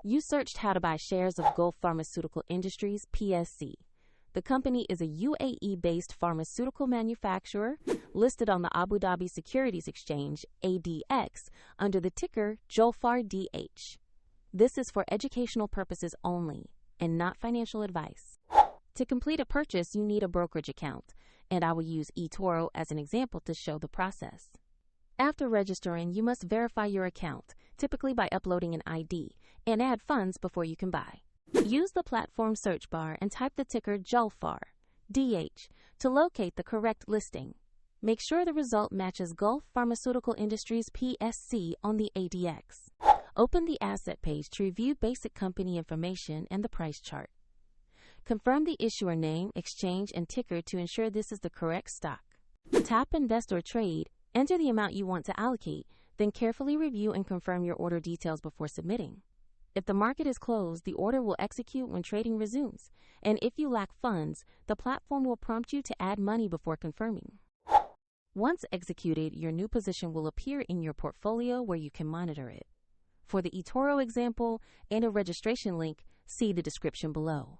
You searched how to buy shares of Gulf Pharmaceutical Industries PSC. The company is a UAE-based pharmaceutical manufacturer listed on the Abu Dhabi Securities Exchange, ADX, under the ticker JULPHAR.DH. This is for educational purposes only and not financial advice. To complete a purchase, you need a brokerage account, and I will use eToro as an example to show the process. After registering, you must verify your account, typically by uploading an ID, and add funds before you can buy. Use the platform search bar and type the ticker JULPHAR.DH to locate the correct listing. Make sure the result matches Gulf Pharmaceutical Industries PSC on the ADX. Open the asset page to review basic company information and the price chart. Confirm the issuer name, exchange, and ticker to ensure this is the correct stock. Tap Invest or Trade. Enter the amount you want to allocate, then carefully review and confirm your order details before submitting. If the market is closed, the order will execute when trading resumes, and if you lack funds, the platform will prompt you to add money before confirming. Once executed, your new position will appear in your portfolio where you can monitor it. For the eToro example and a registration link, see the description below.